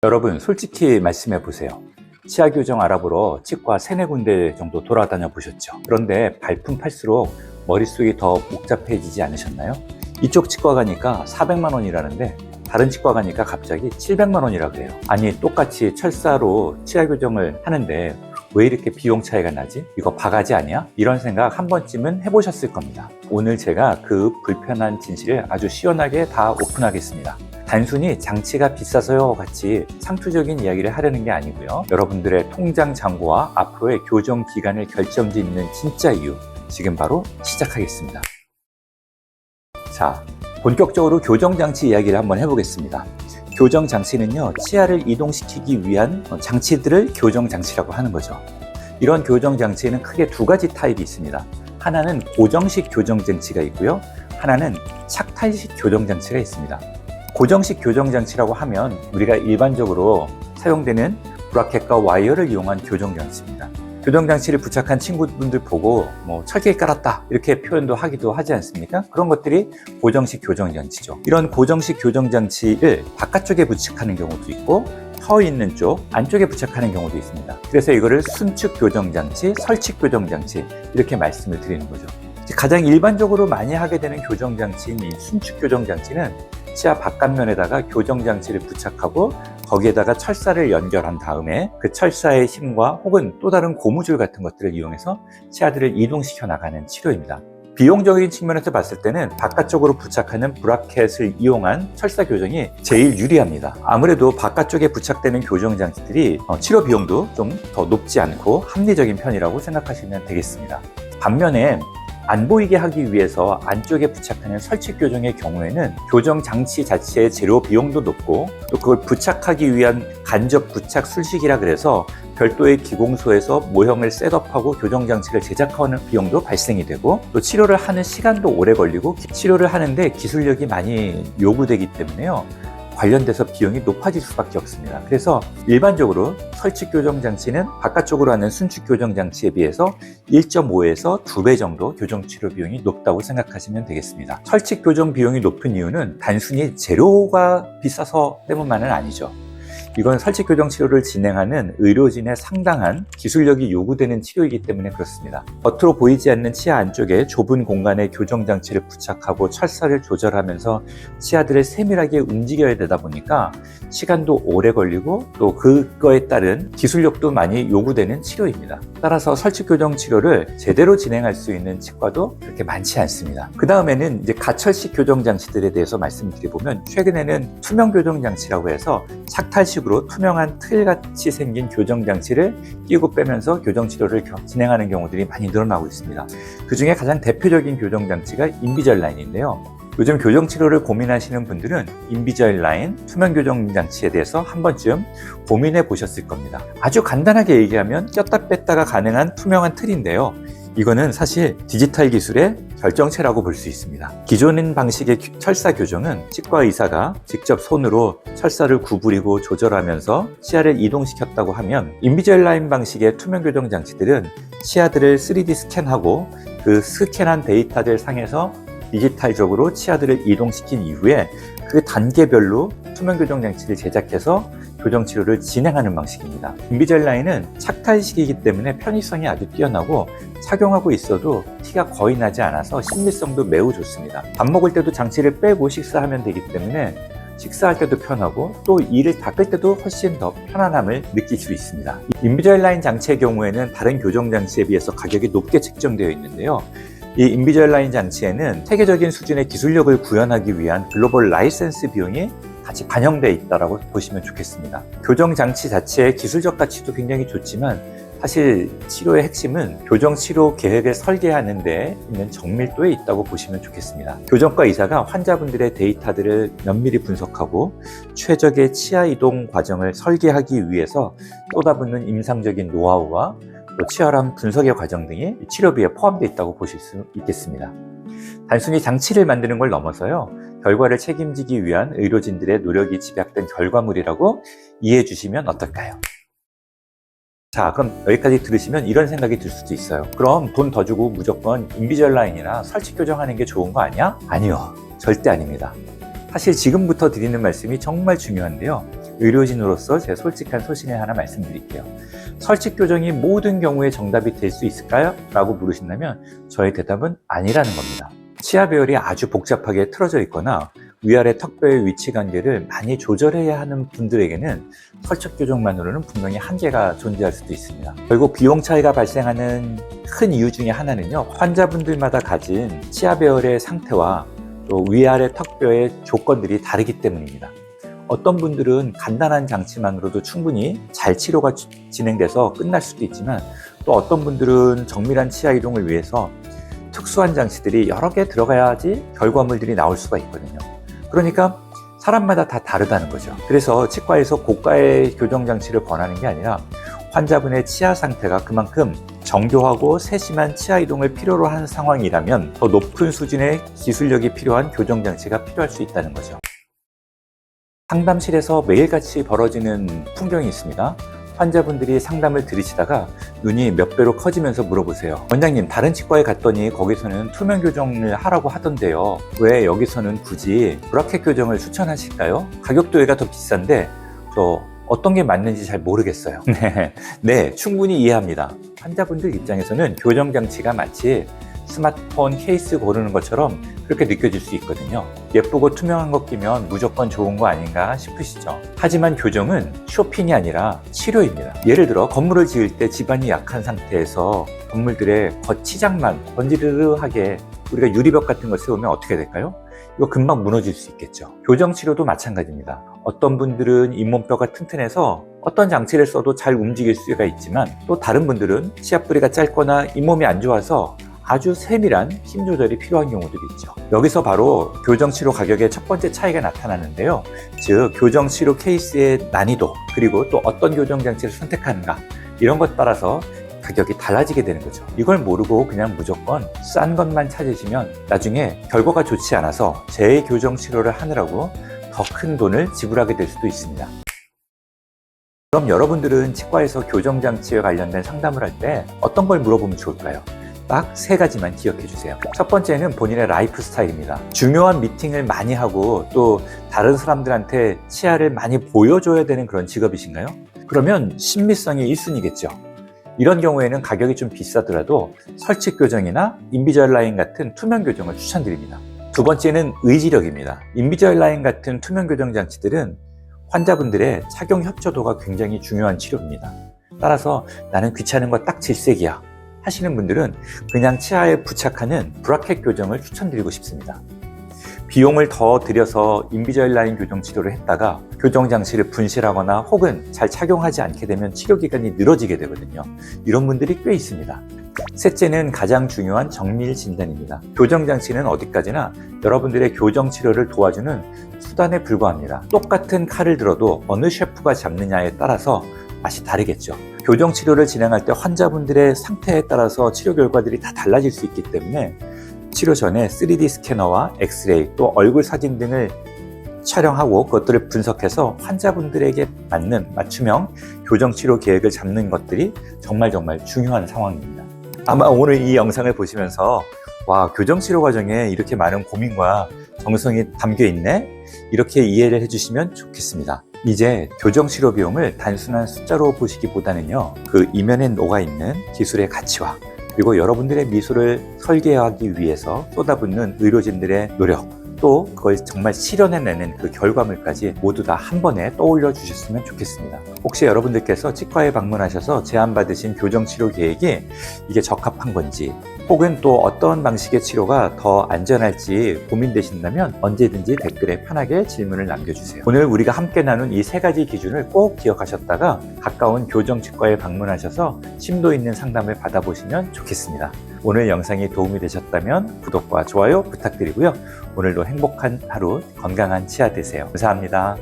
여러분 솔직히 말씀해 보세요. 치아 교정 알아보러 치과 3-4군데 정도 돌아다녀 보셨죠? 그런데 발품 팔수록 머릿속이 더 복잡해지지 않으셨나요? 이쪽 치과 가니까 400만 원이라는데 다른 치과 가니까 갑자기 700만 원이라 그래요. 아니 똑같이 철사로 치아 교정을 하는데 왜 이렇게 비용 차이가 나지? 이거 바가지 아니야? 이런 생각 한 번쯤은 해보셨을 겁니다. 오늘 제가 그 불편한 진실을 아주 시원하게 다 오픈하겠습니다. 단순히 장치가 비싸서요 같이 상투적인 이야기를 하려는 게 아니고요. 여러분들의 통장 잔고와 앞으로의 교정 기간을 결정짓는 진짜 이유, 지금 바로 시작하겠습니다. 자, 본격적으로 교정장치 이야기를 한번 해보겠습니다. 교정장치는요, 치아를 이동시키기 위한 장치들을 교정장치라고 하는 거죠. 이런 교정장치에는 크게 2가지 타입이 있습니다. 하나는 고정식 교정장치가 있고요. 하나는 착탈식 교정장치가 있습니다. 고정식 교정장치라고 하면 우리가 일반적으로 사용되는 브라켓과 와이어를 이용한 교정장치입니다. 교정장치를 부착한 친구분들 보고 철길 깔았다 이렇게 표현도 하기도 하지 않습니까? 그런 것들이 고정식 교정장치죠. 이런 고정식 교정장치를 바깥쪽에 부착하는 경우도 있고 혀 있는 쪽 안쪽에 부착하는 경우도 있습니다. 그래서 이거를 순축 교정장치, 설치 교정장치 이렇게 말씀을 드리는 거죠. 가장 일반적으로 많이 하게 되는 교정장치인 이 순축 교정장치는 치아 바깥면에다가 교정장치를 부착하고 거기에다가 철사를 연결한 다음에 그 철사의 힘과 혹은 또 다른 고무줄 같은 것들을 이용해서 치아들을 이동시켜 나가는 치료입니다. 비용적인 측면에서 봤을 때는 바깥쪽으로 부착하는 브라켓을 이용한 철사 교정이 제일 유리합니다. 아무래도 바깥쪽에 부착되는 교정장치들이 치료 비용도 좀 더 높지 않고 합리적인 편이라고 생각하시면 되겠습니다. 반면에 안 보이게 하기 위해서 안쪽에 부착하는 설치 교정의 경우에는 교정 장치 자체의 재료 비용도 높고 또 그걸 부착하기 위한 간접 부착 술식이라 그래서 별도의 기공소에서 모형을 셋업하고 교정 장치를 제작하는 비용도 발생이 되고 또 치료를 하는 시간도 오래 걸리고 치료를 하는데 기술력이 많이 요구되기 때문에요. 관련돼서 비용이 높아질 수밖에 없습니다. 그래서 일반적으로 설치 교정 장치는 바깥쪽으로 하는 순축 교정 장치에 비해서 1.5에서 2배 정도 교정 치료 비용이 높다고 생각하시면 되겠습니다. 설치 교정 비용이 높은 이유는 단순히 재료가 비싸서 때문만은 아니죠. 이건 설치 교정 치료를 진행하는 의료진의 상당한 기술력이 요구되는 치료이기 때문에 그렇습니다. 겉으로 보이지 않는 치아 안쪽에 좁은 공간에 교정 장치를 부착하고 철사를 조절하면서 치아들을 세밀하게 움직여야 되다 보니까 시간도 오래 걸리고 또 그거에 따른 기술력도 많이 요구되는 치료입니다. 따라서 설치 교정 치료를 제대로 진행할 수 있는 치과도 그렇게 많지 않습니다. 그 다음에는 이제 가철식 교정 장치들에 대해서 말씀드려보면 최근에는 투명 교정 장치라고 해서 착탈식 으로 투명한 틀같이 생긴 교정장치를 끼고 빼면서 교정치료를 진행하는 경우들이 많이 늘어나고 있습니다. 그 중에 가장 대표적인 교정장치가 인비절라인인데요. 요즘 교정치료를 고민하시는 분들은 인비절라인, 투명 교정장치에 대해서 한 번쯤 고민해 보셨을 겁니다. 아주 간단하게 얘기하면 꼈다 뺐다가 가능한 투명한 틀인데요. 이거는 사실 디지털 기술의 결정체라고 볼 수 있습니다. 기존인 방식의 철사 교정은 치과 의사가 직접 손으로 철사를 구부리고 조절하면서 치아를 이동시켰다고 하면 인비절라인 방식의 투명 교정 장치들은 치아들을 3D 스캔하고 그 스캔한 데이터들 상에서 디지털적으로 치아들을 이동시킨 이후에 그 단계별로 투명 교정 장치를 제작해서 교정 치료를 진행하는 방식입니다. 인비절라인은 착탈식이기 때문에 편의성이 아주 뛰어나고 착용하고 있어도 티가 거의 나지 않아서 신미성도 매우 좋습니다. 밥 먹을 때도 장치를 빼고 식사하면 되기 때문에 식사할 때도 편하고 또 이를 닦을 때도 훨씬 더 편안함을 느낄 수 있습니다. 인비절라인 장치의 경우에는 다른 교정 장치에 비해서 가격이 높게 책정되어 있는데요. 이 인비절라인 장치에는 세계적인 수준의 기술력을 구현하기 위한 글로벌 라이센스 비용이 같이 반영되어 있다고 보시면 좋겠습니다. 교정 장치 자체의 기술적 가치도 굉장히 좋지만 사실 치료의 핵심은 교정 치료 계획을 설계하는 데 있는 정밀도에 있다고 보시면 좋겠습니다. 교정과 의사가 환자분들의 데이터들을 면밀히 분석하고 최적의 치아 이동 과정을 설계하기 위해서 쏟아붓는 임상적인 노하우와 또 치열한 분석의 과정 등이 치료비에 포함되어 있다고 보실 수 있겠습니다. 단순히 장치를 만드는 걸 넘어서요, 결과를 책임지기 위한 의료진들의 노력이 집약된 결과물이라고 이해해 주시면 어떨까요? 자, 그럼 여기까지 들으시면 이런 생각이 들 수도 있어요. 그럼 돈 더 주고 무조건 인비절라인이나 설치 교정하는 게 좋은 거 아니야? 아니요, 절대 아닙니다. 사실 지금부터 드리는 말씀이 정말 중요한데요. 의료진으로서 제 솔직한 소신을 하나 말씀드릴게요. 설치 교정이 모든 경우에 정답이 될 수 있을까요? 라고 물으신다면 저의 대답은 아니라는 겁니다. 치아 배열이 아주 복잡하게 틀어져 있거나 위아래 턱뼈의 위치 관계를 많이 조절해야 하는 분들에게는 설치 교정만으로는 분명히 한계가 존재할 수도 있습니다. 결국 비용 차이가 발생하는 큰 이유 중에 하나는요, 환자분들마다 가진 치아 배열의 상태와 또 위아래 턱뼈의 조건들이 다르기 때문입니다. 어떤 분들은 간단한 장치만으로도 충분히 잘 치료가 진행돼서 끝날 수도 있지만, 또 어떤 분들은 정밀한 치아 이동을 위해서 특수한 장치들이 여러 개 들어가야지 결과물들이 나올 수가 있거든요. 그러니까 사람마다 다 다르다는 거죠. 그래서 치과에서 고가의 교정 장치를 권하는 게 아니라 환자분의 치아 상태가 그만큼 정교하고 세심한 치아 이동을 필요로 하는 상황이라면 더 높은 수준의 기술력이 필요한 교정 장치가 필요할 수 있다는 거죠. 상담실에서 매일같이 벌어지는 풍경이 있습니다. 환자분들이 상담을 들으시다가 눈이 몇 배로 커지면서 물어보세요. 원장님, 다른 치과에 갔더니 거기서는 투명 교정을 하라고 하던데요. 왜 여기서는 굳이 브라켓 교정을 추천하실까요? 가격도 얘가 더 비싼데 저 어떤 게 맞는지 잘 모르겠어요. 네, 충분히 이해합니다. 환자분들 입장에서는 교정 장치가 마치 스마트폰 케이스 고르는 것처럼 그렇게 느껴질 수 있거든요. 예쁘고 투명한 거 끼면 무조건 좋은 거 아닌가 싶으시죠. 하지만 교정은 쇼핑이 아니라 치료입니다. 예를 들어 건물을 지을 때 지반이 약한 상태에서 건물들의 겉치장만 번지르르하게 우리가 유리벽 같은 걸 세우면 어떻게 될까요? 이거 금방 무너질 수 있겠죠. 교정 치료도 마찬가지입니다. 어떤 분들은 잇몸뼈가 튼튼해서 어떤 장치를 써도 잘 움직일 수가 있지만, 또 다른 분들은 치아 뿌리가 짧거나 잇몸이 안 좋아서 아주 세밀한 힘 조절이 필요한 경우들이 있죠. 여기서 바로 교정치료 가격의 첫 번째 차이가 나타나는데요. 즉, 교정치료 케이스의 난이도, 그리고 또 어떤 교정장치를 선택하는가, 이런 것 따라서 가격이 달라지게 되는 거죠. 이걸 모르고 그냥 무조건 싼 것만 찾으시면 나중에 결과가 좋지 않아서 재교정치료를 하느라고 더 큰 돈을 지불하게 될 수도 있습니다. 그럼 여러분들은 치과에서 교정장치에 관련된 상담을 할 때 어떤 걸 물어보면 좋을까요? 딱 3가지만 기억해 주세요. 첫 번째는 본인의 라이프 스타일입니다. 중요한 미팅을 많이 하고 또 다른 사람들한테 치아를 많이 보여줘야 되는 그런 직업이신가요? 그러면 신미성이 1순위겠죠. 이런 경우에는 가격이 좀 비싸더라도 설치 교정이나 인비저라인 같은 투명 교정을 추천드립니다. 두 번째는 의지력입니다. 인비저라인 같은 투명 교정 장치들은 환자분들의 착용 협조도가 굉장히 중요한 치료입니다. 따라서 나는 귀찮은 거 딱 질색이야 하시는 분들은 그냥 치아에 부착하는 브라켓 교정을 추천드리고 싶습니다. 비용을 더 들여서 인비저라인 교정 치료를 했다가 교정 장치를 분실하거나 혹은 잘 착용하지 않게 되면 치료 기간이 늘어지게 되거든요. 이런 분들이 꽤 있습니다. 셋째는 가장 중요한 정밀 진단입니다. 교정 장치는 어디까지나 여러분들의 교정 치료를 도와주는 수단에 불과합니다. 똑같은 칼을 들어도 어느 셰프가 잡느냐에 따라서 맛이 다르겠죠. 교정 치료를 진행할 때 환자분들의 상태에 따라서 치료 결과들이 다 달라질 수 있기 때문에 치료 전에 3D 스캐너와 엑스레이 또 얼굴 사진 등을 촬영하고 그것들을 분석해서 환자분들에게 맞는 맞춤형 교정 치료 계획을 잡는 것들이 정말 중요한 상황입니다. 아마 오늘 이 영상을 보시면서 와, 교정 치료 과정에 이렇게 많은 고민과 정성이 담겨 있네? 이렇게 이해를 해주시면 좋겠습니다. 이제 교정 치료 비용을 단순한 숫자로 보시기보다는요, 그 이면에 녹아있는 기술의 가치와 그리고 여러분들의 미소를 설계하기 위해서 쏟아붓는 의료진들의 노력, 또 그걸 정말 실현해내는 그 결과물까지 모두 다 한 번에 떠올려 주셨으면 좋겠습니다. 혹시 여러분들께서 치과에 방문하셔서 제안받으신 교정치료 계획이 이게 적합한 건지 혹은 또 어떤 방식의 치료가 더 안전할지 고민되신다면 언제든지 댓글에 편하게 질문을 남겨주세요. 오늘 우리가 함께 나눈 이 3가지 기준을 꼭 기억하셨다가 가까운 교정치과에 방문하셔서 심도 있는 상담을 받아보시면 좋겠습니다. 오늘 영상이 도움이 되셨다면 구독과 좋아요 부탁드리고요. 오늘도 행복한 하루, 건강한 치아 되세요. 감사합니다.